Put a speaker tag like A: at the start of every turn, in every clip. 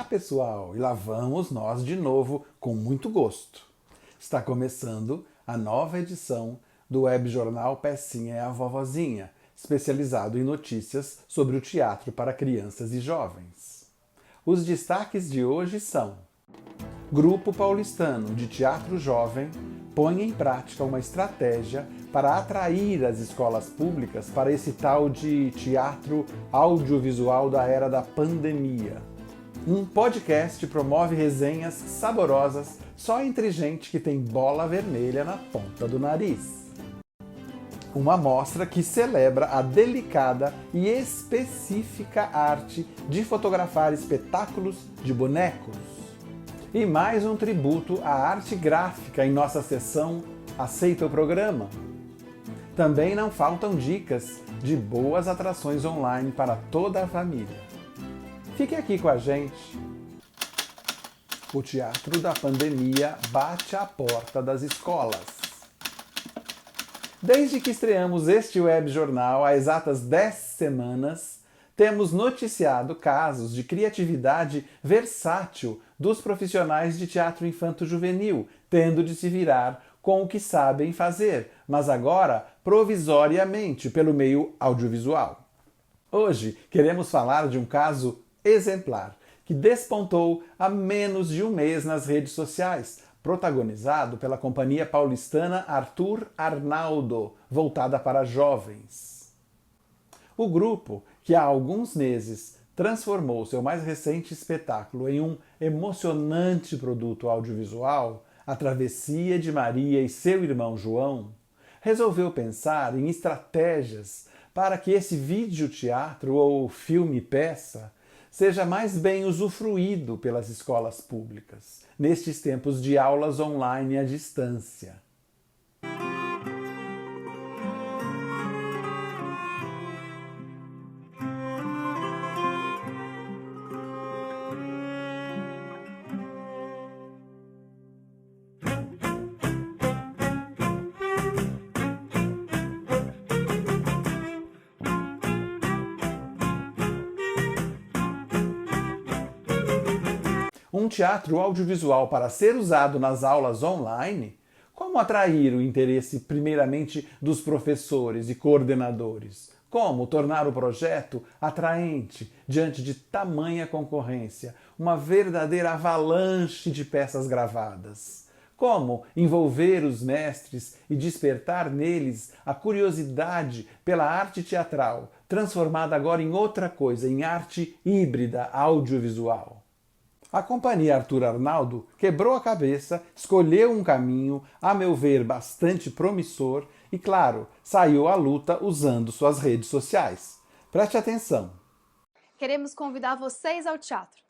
A: pessoal, e lá vamos nós de novo com muito gosto. Está começando a nova edição do webjornal Pecinha é a Vovozinha, especializado em notícias sobre o teatro para crianças e jovens. Os destaques de hoje são: Grupo Paulistano de Teatro Jovem põe em prática uma estratégia para atrair as escolas públicas para esse tal de teatro audiovisual da era da pandemia. Um podcast promove resenhas saborosas só entre gente que tem bola vermelha na ponta do nariz. Uma mostra que celebra a delicada e específica arte de fotografar espetáculos de bonecos. E mais um tributo à arte gráfica em nossa seção Aceita o Programa. Também não faltam dicas de boas atrações online para toda a família. Fique aqui com a gente. O teatro da pandemia bate à porta das escolas. Desde que estreamos este webjornal há exatas 10 semanas, temos noticiado casos de criatividade versátil dos profissionais de teatro infanto-juvenil, tendo de se virar com o que sabem fazer, mas agora provisoriamente pelo meio audiovisual. Hoje queremos falar de um caso exemplar que despontou há menos de um mês nas redes sociais, protagonizado pela companhia paulistana Arthur Arnaldo, voltada para jovens. O grupo, que há alguns meses transformou seu mais recente espetáculo em um emocionante produto audiovisual, A Travessia de Maria e seu irmão João, resolveu pensar em estratégias para que esse videoteatro ou filme-peça seja mais bem usufruído pelas escolas públicas, nestes tempos de aulas online à distância. Um teatro audiovisual para ser usado nas aulas online? Como atrair o interesse primeiramente dos professores e coordenadores? Como tornar o projeto atraente diante de tamanha concorrência, uma verdadeira avalanche de peças gravadas? Como envolver os mestres e despertar neles a curiosidade pela arte teatral, transformada agora em outra coisa, em arte híbrida audiovisual? A companhia Arthur Arnaldo quebrou a cabeça, escolheu um caminho, a meu ver, bastante promissor e, claro, saiu à luta usando suas redes sociais. Preste atenção.
B: Queremos convidar vocês ao teatro.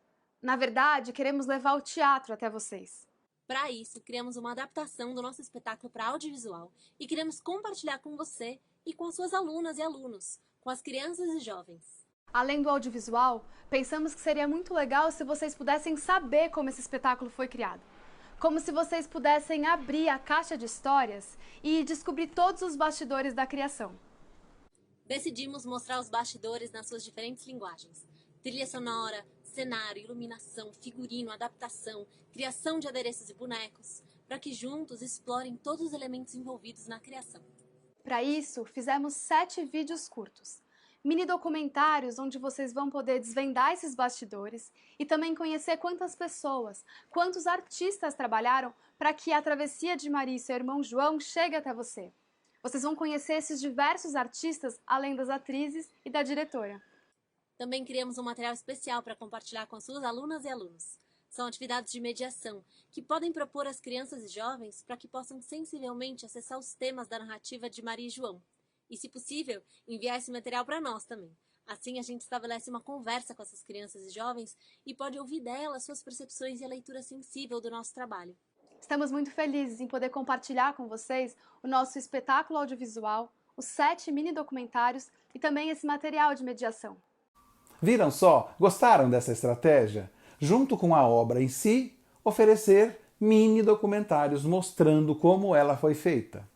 B: Na verdade, queremos levar o teatro até vocês.
C: Para isso, criamos uma adaptação do nosso espetáculo para audiovisual e queremos compartilhar com você e com as suas alunas e alunos, com as crianças e jovens.
B: Além do audiovisual, pensamos que seria muito legal se vocês pudessem saber como esse espetáculo foi criado. Como se vocês pudessem abrir a caixa de histórias e descobrir todos os bastidores da criação.
C: Decidimos mostrar os bastidores nas suas diferentes linguagens: trilha sonora, cenário, iluminação, figurino, adaptação, criação de adereços e bonecos, para que juntos explorem todos os elementos envolvidos na criação.
B: Para isso, fizemos 7 vídeos curtos. Mini documentários onde vocês vão poder desvendar esses bastidores e também conhecer quantas pessoas, quantos artistas trabalharam para que A Travessia de Maria e seu irmão João chegue até você. Vocês vão conhecer esses diversos artistas, além das atrizes e da diretora.
C: Também criamos um material especial para compartilhar com as suas alunas e alunos. São atividades de mediação, que podem propor às crianças e jovens para que possam sensivelmente acessar os temas da narrativa de Maria e João. E, se possível, enviar esse material para nós também. Assim, a gente estabelece uma conversa com essas crianças e jovens e pode ouvir delas suas percepções e a leitura sensível do nosso trabalho.
B: Estamos muito felizes em poder compartilhar com vocês o nosso espetáculo audiovisual, os 7 mini documentários e também esse material de mediação.
A: Viram só? Gostaram dessa estratégia? Junto com a obra em si, oferecer mini documentários mostrando como ela foi feita.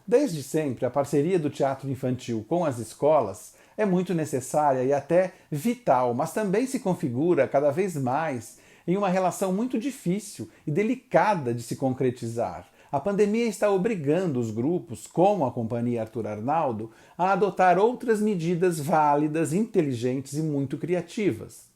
A: Desde sempre, a parceria do teatro infantil com as escolas é muito necessária e até vital, mas também se configura cada vez mais em uma relação muito difícil e delicada de se concretizar. A pandemia está obrigando os grupos, como a Companhia Arthur Arnaldo, a adotar outras medidas válidas, inteligentes e muito criativas.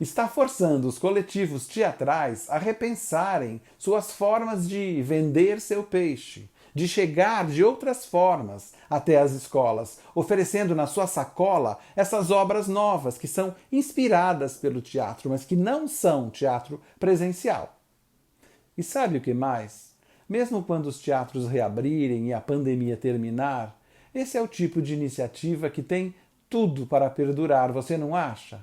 A: Está forçando os coletivos teatrais a repensarem suas formas de vender seu peixe, de chegar de outras formas até as escolas, oferecendo na sua sacola essas obras novas que são inspiradas pelo teatro, mas que não são teatro presencial. E sabe o que mais? Mesmo quando os teatros reabrirem e a pandemia terminar, esse é o tipo de iniciativa que tem tudo para perdurar, você não acha?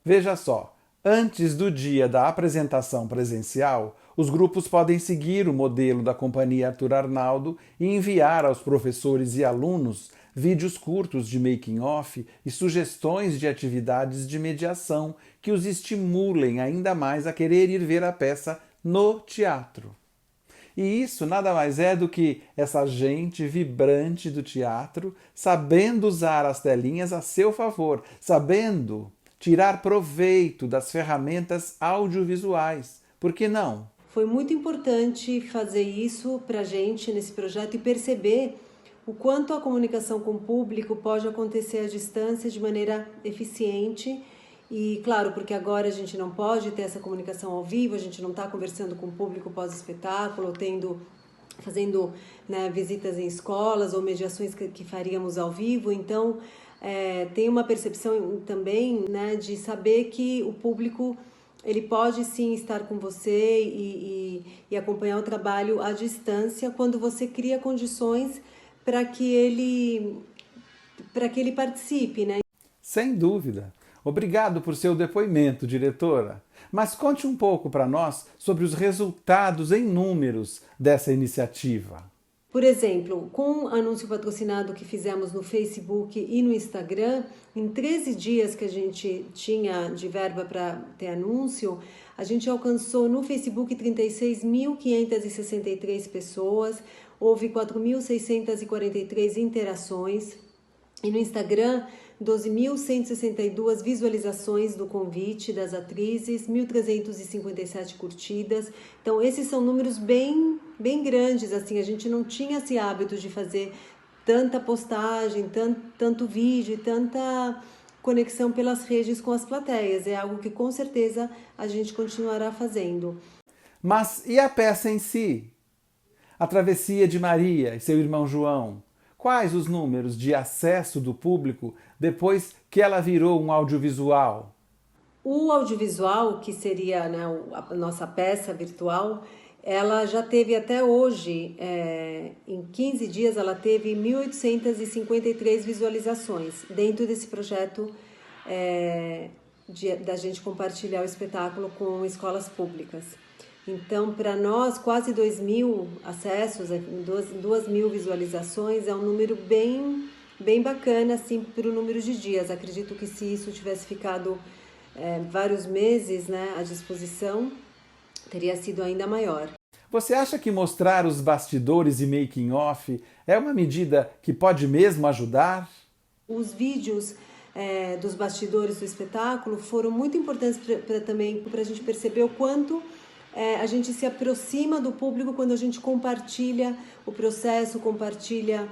A: Veja só, antes do dia da apresentação presencial, os grupos podem seguir o modelo da Companhia Arthur Arnaldo e enviar aos professores e alunos vídeos curtos de making-off e sugestões de atividades de mediação que os estimulem ainda mais a querer ir ver a peça no teatro. E isso nada mais é do que essa gente vibrante do teatro, sabendo usar as telinhas a seu favor, sabendo tirar proveito das ferramentas audiovisuais. Por que não?
D: Foi muito importante fazer isso para a gente nesse projeto e perceber o quanto a comunicação com o público pode acontecer à distância de maneira eficiente. E claro, porque agora a gente não pode ter essa comunicação ao vivo, a gente não está conversando com o público pós-espetáculo, fazendo, né, visitas em escolas ou mediações que faríamos ao vivo. Então, tem uma percepção também, né, de saber que o público ele pode sim estar com você e acompanhar o trabalho à distância quando você cria condições para que ele participe, né?
A: Sem dúvida. Obrigado por seu depoimento, diretora. Mas conte um pouco para nós sobre os resultados em números dessa iniciativa.
D: Por exemplo, com o anúncio patrocinado que fizemos no Facebook e no Instagram, em 13 dias que a gente tinha de verba para ter anúncio, a gente alcançou no Facebook 36.563 pessoas, houve 4.643 interações e no Instagram 12.162 visualizações do convite das atrizes, 1.357 curtidas. Então, esses são números bem grandes, assim, a gente não tinha esse hábito de fazer tanta postagem, tanto vídeo e tanta conexão pelas redes com as plateias. É algo que com certeza a gente continuará fazendo.
A: Mas e a peça em si? A Travessia de Maria e seu irmão João? Quais os números de acesso do público depois que ela virou um audiovisual?
D: O audiovisual, que seria, né, a nossa peça virtual, ela já teve até hoje, em 15 dias, ela teve 1.853 visualizações dentro desse projeto da gente compartilhar o espetáculo com escolas públicas. Então, para nós, quase 2.000 acessos, 2.000 visualizações, é um número bem bacana, assim, para o número de dias. Acredito que se isso tivesse ficado vários meses, né, à disposição, teria sido ainda maior.
A: Você acha que mostrar os bastidores e making-off é uma medida que pode mesmo ajudar?
D: Os vídeos dos bastidores do espetáculo foram muito importantes também para a gente perceber o quanto a gente se aproxima do público quando a gente compartilha o processo, compartilha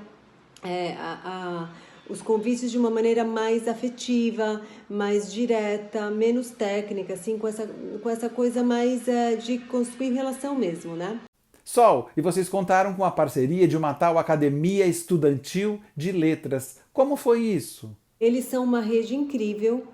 D: os convites de uma maneira mais afetiva, mais direta, menos técnica, assim, com essa coisa mais de construir relação mesmo, né?
A: Sol, e vocês contaram com a parceria de uma tal Academia Estudantil de Letras. Como foi isso?
D: Eles são uma rede incrível.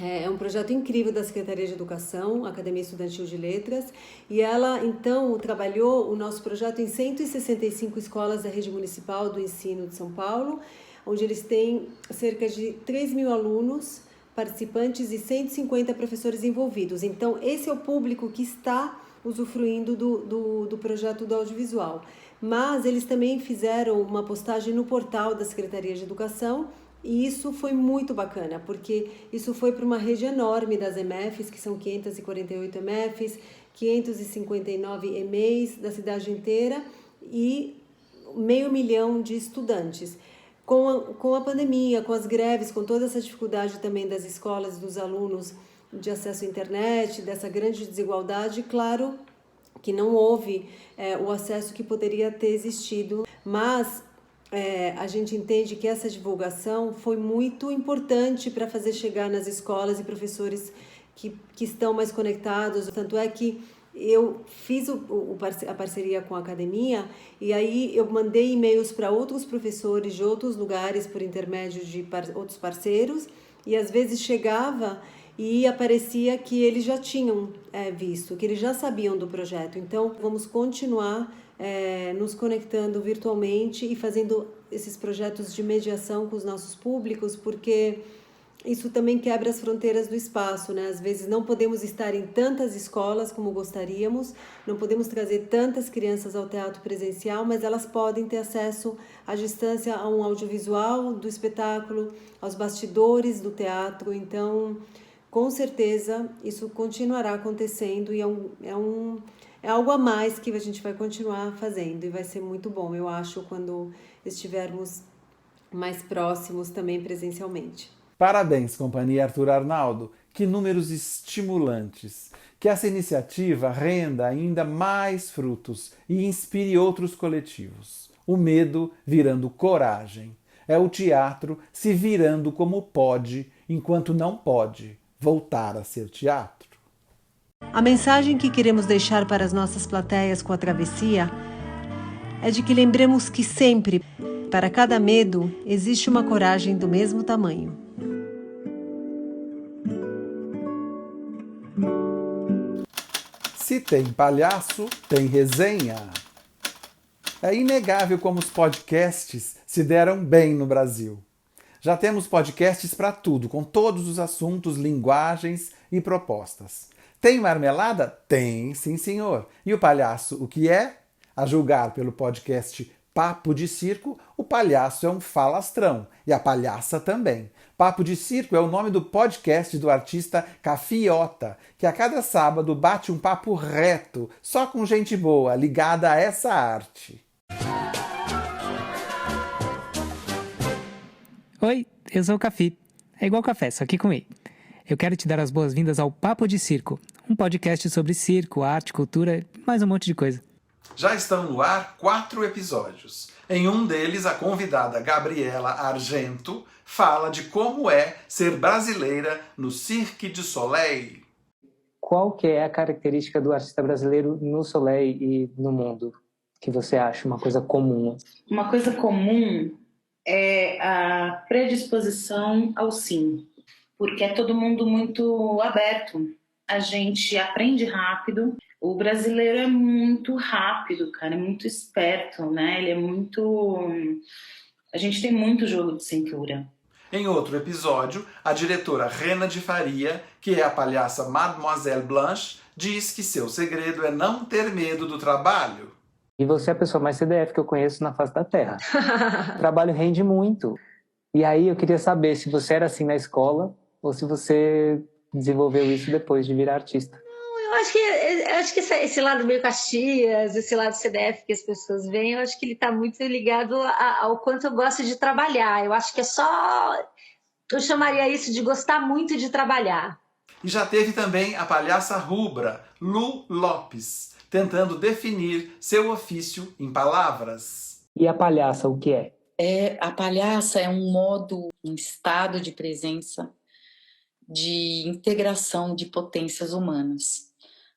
D: É um projeto incrível da Secretaria de Educação, Academia Estudantil de Letras, e ela, então, trabalhou o nosso projeto em 165 escolas da rede municipal do ensino de São Paulo, onde eles têm cerca de 3.000 alunos, participantes e 150 professores envolvidos. Então, esse é o público que está usufruindo do projeto do audiovisual. Mas eles também fizeram uma postagem no portal da Secretaria de Educação, e isso foi muito bacana, porque isso foi para uma rede enorme das EMEFs, que são 548 EMEFs, 559 EMEIs da cidade inteira e 500 mil de estudantes. com a pandemia, com as greves, com toda essa dificuldade também das escolas, dos alunos de acesso à internet, dessa grande desigualdade, claro que não houve o acesso que poderia ter existido, mas a gente entende que essa divulgação foi muito importante para fazer chegar nas escolas e professores que estão mais conectados. Tanto é que eu fiz a parceria com a academia e aí eu mandei e-mails para outros professores de outros lugares por intermédio de outros parceiros e às vezes chegava e aparecia que eles já tinham visto, que eles já sabiam do projeto. Então, vamos continuar nos conectando virtualmente e fazendo esses projetos de mediação com os nossos públicos, porque isso também quebra as fronteiras do espaço, né? Às vezes não podemos estar em tantas escolas como gostaríamos, não podemos trazer tantas crianças ao teatro presencial, mas elas podem ter acesso à distância a um audiovisual do espetáculo, aos bastidores do teatro. Então, com certeza, isso continuará acontecendo e é algo a mais que a gente vai continuar fazendo e vai ser muito bom, eu acho, quando estivermos mais próximos também presencialmente.
A: Parabéns, Companhia Arthur Arnaldo. Que números estimulantes. Que essa iniciativa renda ainda mais frutos e inspire outros coletivos. O medo virando coragem. É o teatro se virando como pode, enquanto não pode voltar a ser teatro.
D: A mensagem que queremos deixar para as nossas plateias com a travessia é de que lembremos que sempre, para cada medo, existe uma coragem do mesmo tamanho.
A: Se tem palhaço, tem resenha. É inegável como os podcasts se deram bem no Brasil. Já temos podcasts para tudo, com todos os assuntos, linguagens e propostas. Tem marmelada? Tem, sim senhor. E o palhaço, o que é? A julgar pelo podcast Papo de Circo, o palhaço é um falastrão e a palhaça também. Papo de Circo é o nome do podcast do artista Cafiota, que a cada sábado bate um papo reto, só com gente boa, ligada a essa arte.
E: Oi, eu sou o Cafi. É igual café, só que com E. Eu quero te dar as boas-vindas ao Papo de Circo, um podcast sobre circo, arte, cultura e mais um monte de coisa.
A: Já estão no ar 4 episódios. Em um deles, a convidada Gabriela Argento fala de como é ser brasileira no Cirque du Soleil.
E: Qual que é a característica do artista brasileiro no Soleil e no mundo que você acha uma coisa comum?
F: Uma coisa comum é a predisposição ao sim, porque é todo mundo muito aberto. A gente aprende rápido. O brasileiro é muito rápido, cara, é muito esperto, né? Ele é muito... A gente tem muito jogo de cintura.
A: Em outro episódio, a diretora Rena de Faria, que é a palhaça Mademoiselle Blanche, diz que seu segredo é não ter medo do trabalho.
E: E você é a pessoa mais CDF que eu conheço na face da Terra. O trabalho rende muito. E aí eu queria saber se você era assim na escola ou se você desenvolveu isso depois de virar artista.
G: Eu acho que esse lado meio Caxias, esse lado CDF que as pessoas veem, eu acho que ele está muito ligado ao quanto eu gosto de trabalhar. Eu acho que é só... Eu chamaria isso de gostar muito de trabalhar.
A: E já teve também a palhaça rubra, Lu Lopes, tentando definir seu ofício em palavras.
E: E a palhaça, o que é?
H: A palhaça é um modo, um estado de presença, de integração de potências humanas.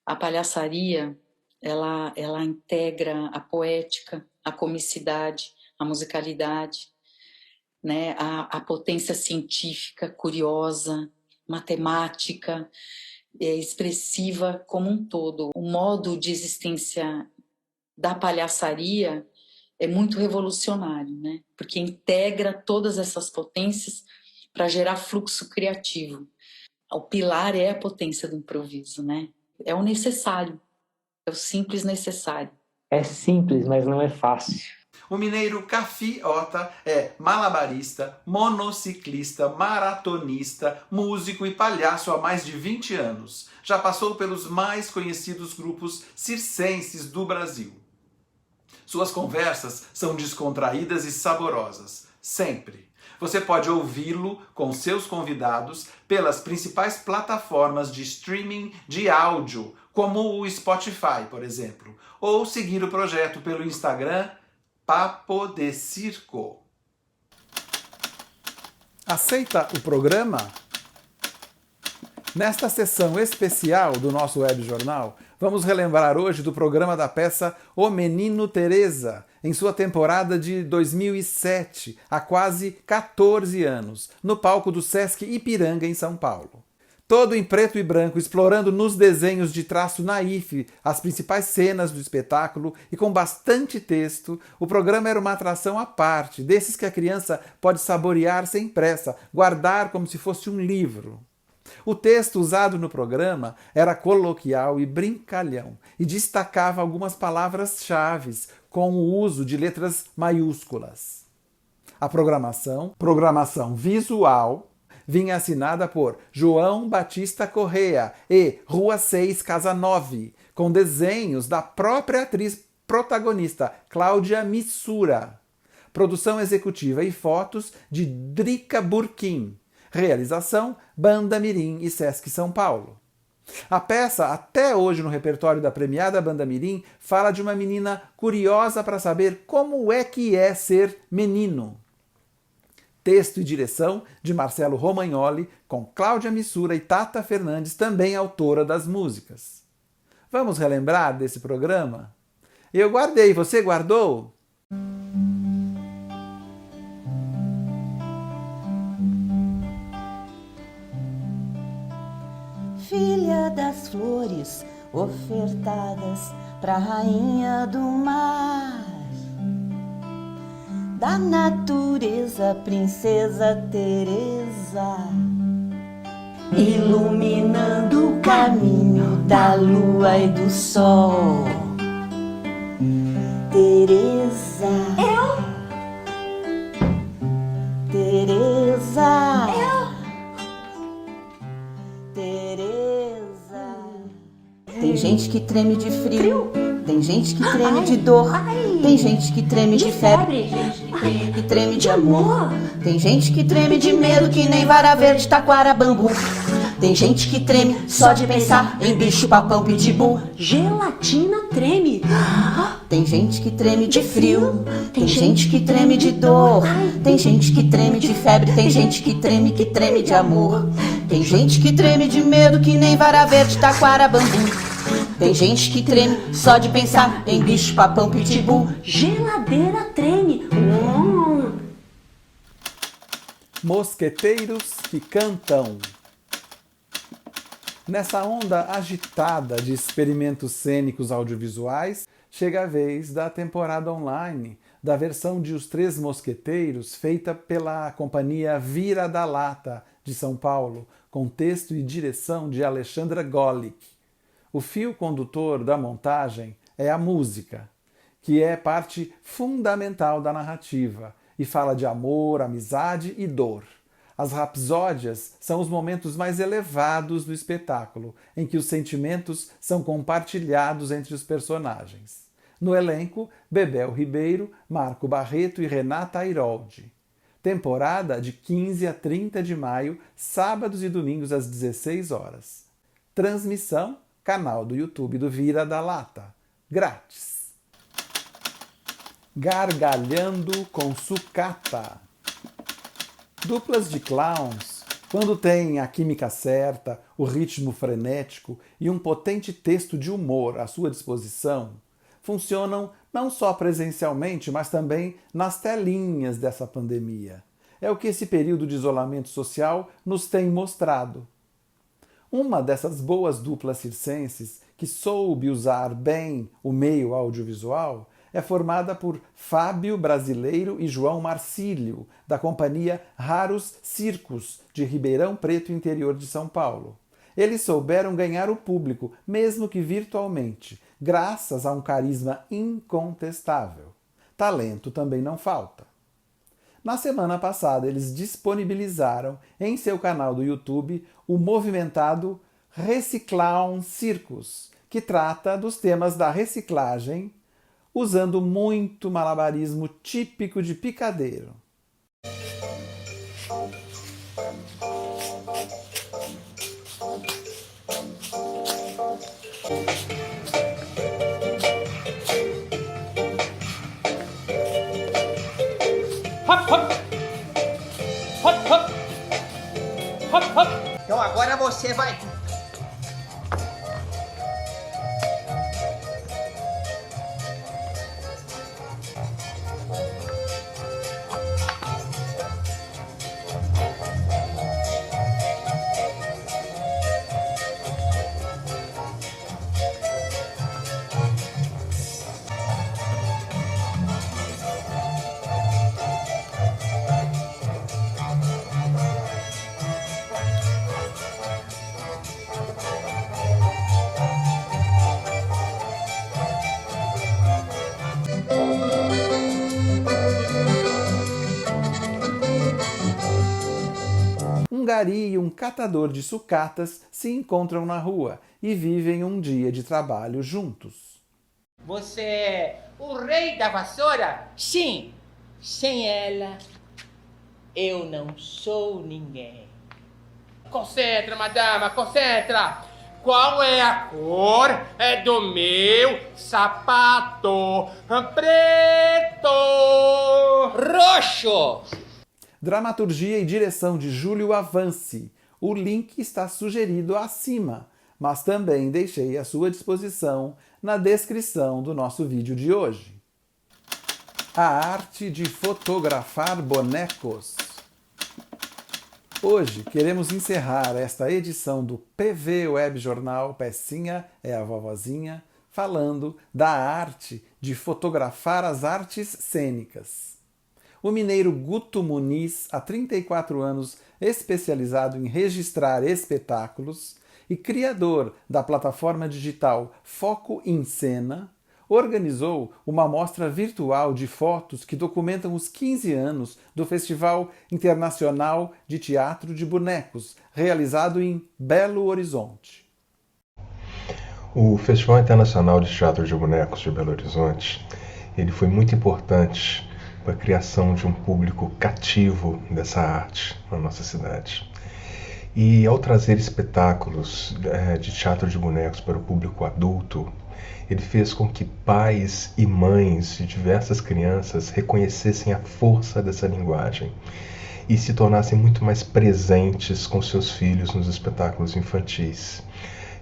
H: A palhaçaria, ela integra a poética, a comicidade, a musicalidade, né? A potência científica, curiosa, matemática, expressiva como um todo. O modo de existência da palhaçaria é muito revolucionário, né? Porque integra todas essas potências para gerar fluxo criativo. O pilar é a potência do improviso, né? É o necessário, é o simples necessário.
E: É simples, mas não é fácil.
A: O mineiro Cafiota é malabarista, monociclista, maratonista, músico e palhaço há mais de 20 anos. Já passou pelos mais conhecidos grupos circenses do Brasil. Suas conversas são descontraídas e saborosas. sempre. Você pode ouvi-lo com seus convidados pelas principais plataformas de streaming de áudio, como o Spotify, por exemplo, ou seguir o projeto pelo Instagram Papo de Circo. Aceita o programa? Nesta sessão especial do nosso web jornal, vamos relembrar hoje do programa da peça O Menino Teresa, em sua temporada de 2007, há quase 14 anos, no palco do Sesc Ipiranga, em São Paulo. Todo em preto e branco, explorando nos desenhos de traço naif as principais cenas do espetáculo e com bastante texto, o programa era uma atração à parte, desses que a criança pode saborear sem pressa, guardar como se fosse um livro. O texto usado no programa era coloquial e brincalhão e destacava algumas palavras-chave com o uso de letras maiúsculas. A programação visual, vinha assinada por João Batista Correa e Rua 6, Casa 9, com desenhos da própria atriz protagonista, Cláudia Missura. Produção executiva e fotos de Drica Burquim. Realização, Banda Mirim e Sesc São Paulo. A peça, até hoje no repertório da premiada Banda Mirim, fala de uma menina curiosa para saber como é que é ser menino. Texto e direção de Marcelo Romagnoli, com Cláudia Missura e Tata Fernandes, também autora das músicas. Vamos relembrar desse programa? Eu guardei, você guardou?
I: Filha das flores ofertadas pra rainha do mar, da natureza, princesa Teresa, iluminando o caminho da lua e do sol. Teresa, Teresa, Teresa. Tem gente que treme de frio, tem gente que treme de dor, tem gente que treme de febre, que treme de amor, tem gente que treme de medo que nem vara verde, taquara, bambu. Tem gente que treme só de pensar em bicho, papão, pitbull. Gelatina treme. Tem gente que treme de frio, tem gente que treme de dor, tem gente que treme de febre, tem gente que treme de amor. Tem gente que treme de medo que nem vara verde, taquara, bambu. Tem gente que treme só de pensar em bicho, papão, pitbull. Geladeira treme.
A: Mosqueteiros que cantam. Nessa onda agitada de experimentos cênicos audiovisuais, chega a vez da temporada online da versão de Os Três Mosqueteiros, feita pela companhia Vira da Lata, de São Paulo, com texto e direção de Alexandra Golik. O fio condutor da montagem é a música, que é parte fundamental da narrativa e fala de amor, amizade e dor. As rapsódias são os momentos mais elevados do espetáculo, em que os sentimentos são compartilhados entre os personagens. No elenco, Bebel Ribeiro, Marco Barreto e Renata Airoldi. Temporada de 15 a 30 de maio, sábados e domingos às 16 horas. Transmissão, canal do YouTube do Vira da Lata. Grátis. Gargalhando com sucata. Duplas de clowns, quando têm a química certa, o ritmo frenético e um potente texto de humor à sua disposição, funcionam não só presencialmente, mas também nas telinhas dessa pandemia. É o que esse período de isolamento social nos tem mostrado. Uma dessas boas duplas circenses, que soube usar bem o meio audiovisual, é formada por Fábio Brasileiro e João Marcílio, da companhia Raros Circos, de Ribeirão Preto, interior de São Paulo. Eles souberam ganhar o público, mesmo que virtualmente, graças a um carisma incontestável. Talento também não falta. Na semana passada, eles disponibilizaram em seu canal do YouTube o movimentado Reciclaun Circus, que trata dos temas da reciclagem, usando muito malabarismo típico de picadeiro.
J: Hop, hop. Hop, hop. Hop, hop.
K: Então agora você vai...
A: Um gari e um catador de sucatas se encontram na rua e vivem um dia de trabalho juntos.
K: Você é o rei da vassoura? Sim. Sem ela, eu não sou ninguém. Concentra, madama, concentra. Qual é a cor do meu sapato? Preto. Roxo.
A: Dramaturgia e direção de Júlio Avanci. O link está sugerido acima, mas também deixei à sua disposição na descrição do nosso vídeo de hoje. A arte de fotografar bonecos. Hoje queremos encerrar esta edição do PV Web Jornal Pecinha é a Vovozinha, falando da arte de fotografar as artes cênicas. O mineiro Guto Muniz, há 34 anos, especializado em registrar espetáculos e criador da plataforma digital Foco em Cena, organizou uma mostra virtual de fotos que documentam os 15 anos do Festival Internacional de Teatro de Bonecos, realizado em Belo Horizonte.
L: O Festival Internacional de Teatro de Bonecos de Belo Horizonte, ele foi muito importante para a criação de um público cativo dessa arte na nossa cidade. E ao trazer espetáculos de teatro de bonecos para o público adulto, ele fez com que pais e mães de diversas crianças reconhecessem a força dessa linguagem e se tornassem muito mais presentes com seus filhos nos espetáculos infantis.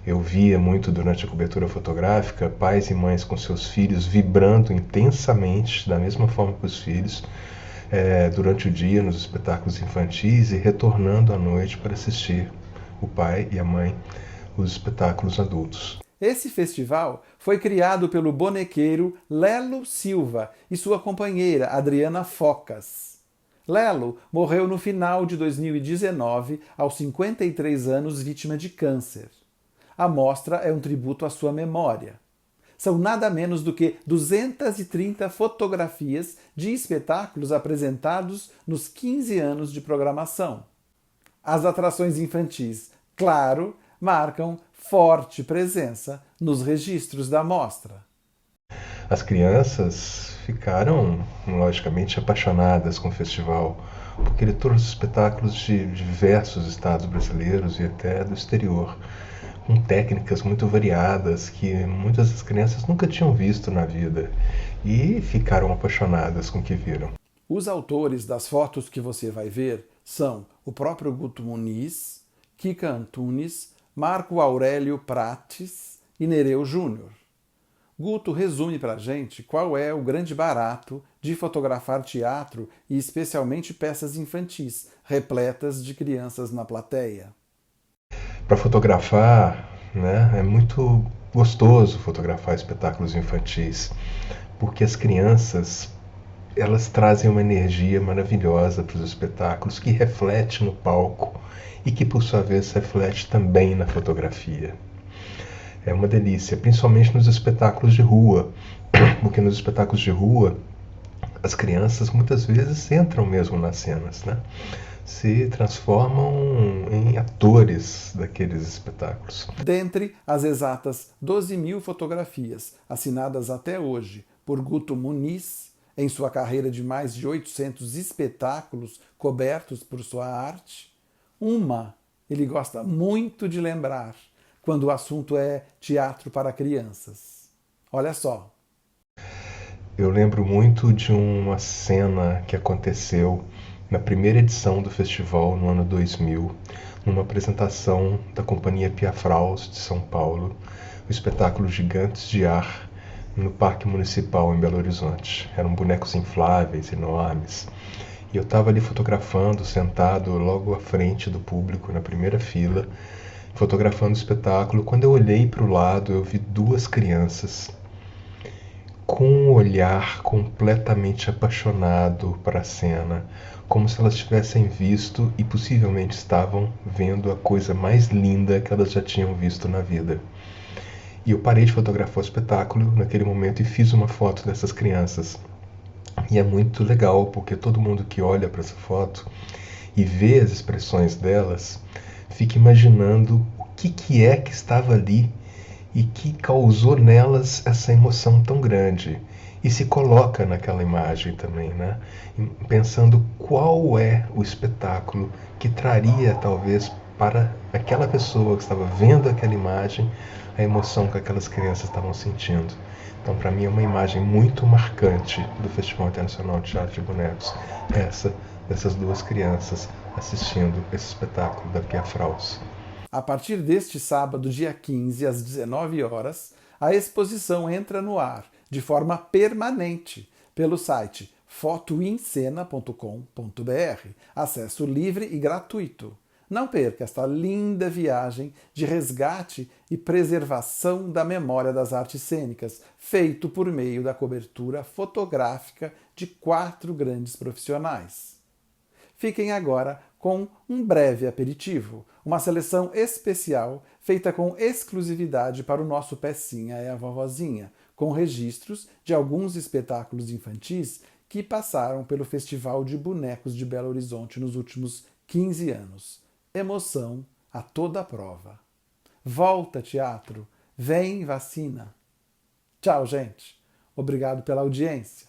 L: Eu via muito durante a cobertura fotográfica pais e mães com seus filhos vibrando intensamente, da mesma forma que os filhos, durante o dia nos espetáculos infantis e retornando à noite para assistir o pai e a mãe os espetáculos adultos.
A: Esse festival foi criado pelo bonequeiro Lelo Silva e sua companheira Adriana Focas. Lelo morreu no final de 2019, aos 53 anos, vítima de câncer. A mostra é um tributo à sua memória. São nada menos do que 230 fotografias de espetáculos apresentados nos 15 anos de programação. As atrações infantis, claro, marcam forte presença nos registros da mostra.
L: As crianças ficaram, logicamente, apaixonadas com o festival, porque ele trouxe espetáculos de diversos estados brasileiros e até do exterior, com técnicas muito variadas que muitas das crianças nunca tinham visto na vida e ficaram apaixonadas com o que viram.
A: Os autores das fotos que você vai ver são o próprio Guto Muniz, Kika Antunes, Marco Aurélio Prates e Nereu Júnior. Guto resume para a gente qual é o grande barato de fotografar teatro e especialmente peças infantis, repletas de crianças na plateia.
L: Para fotografar, é muito gostoso fotografar espetáculos infantis, porque as crianças elas trazem uma energia maravilhosa para os espetáculos que reflete no palco e que, por sua vez, reflete também na fotografia. É uma delícia, principalmente nos espetáculos de rua, porque nos espetáculos de rua as crianças muitas vezes entram mesmo nas cenas, se transformam em atores daqueles espetáculos.
A: Dentre as exatas 12.000 fotografias assinadas até hoje por Guto Muniz, em sua carreira de mais de 800 espetáculos cobertos por sua arte, uma ele gosta muito de lembrar quando o assunto é teatro para crianças. Olha só.
L: Eu lembro muito de uma cena que aconteceu na primeira edição do festival, no ano 2000, numa apresentação da Companhia Piafraus de São Paulo, o espetáculo Gigantes de Ar, no Parque Municipal em Belo Horizonte. Eram bonecos infláveis, enormes. E eu estava ali fotografando, sentado logo à frente do público, na primeira fila, fotografando o espetáculo. Quando eu olhei para o lado, eu vi duas crianças com um olhar completamente apaixonado para a cena, como se elas tivessem visto e possivelmente estavam vendo a coisa mais linda que elas já tinham visto na vida. E eu parei de fotografar o espetáculo naquele momento e fiz uma foto dessas crianças. E é muito legal, porque todo mundo que olha para essa foto e vê as expressões delas, fica imaginando o que é que estava ali e que causou nelas essa emoção tão grande. E se coloca naquela imagem também, né? Pensando qual é o espetáculo que traria, talvez, para aquela pessoa que estava vendo aquela imagem, a emoção que aquelas crianças estavam sentindo. Então, para mim, é uma imagem muito marcante do Festival Internacional de Teatro de Bonecos, dessas duas crianças assistindo esse espetáculo da Piafraus.
A: A partir deste sábado, dia 15, às 19 horas, a exposição entra no ar de forma permanente pelo site fotoencena.com.br, acesso livre e gratuito. Não perca esta linda viagem de resgate e preservação da memória das artes cênicas, feito por meio da cobertura fotográfica de 4 grandes profissionais. Fiquem agora com um breve aperitivo, uma seleção especial feita com exclusividade para o nosso Pecinha é a Vovozinha, com registros de alguns espetáculos infantis que passaram pelo Festival de Bonecos de Belo Horizonte nos últimos 15 anos. Emoção a toda prova. Volta, teatro! Vem, vacina! Tchau, gente! Obrigado pela audiência!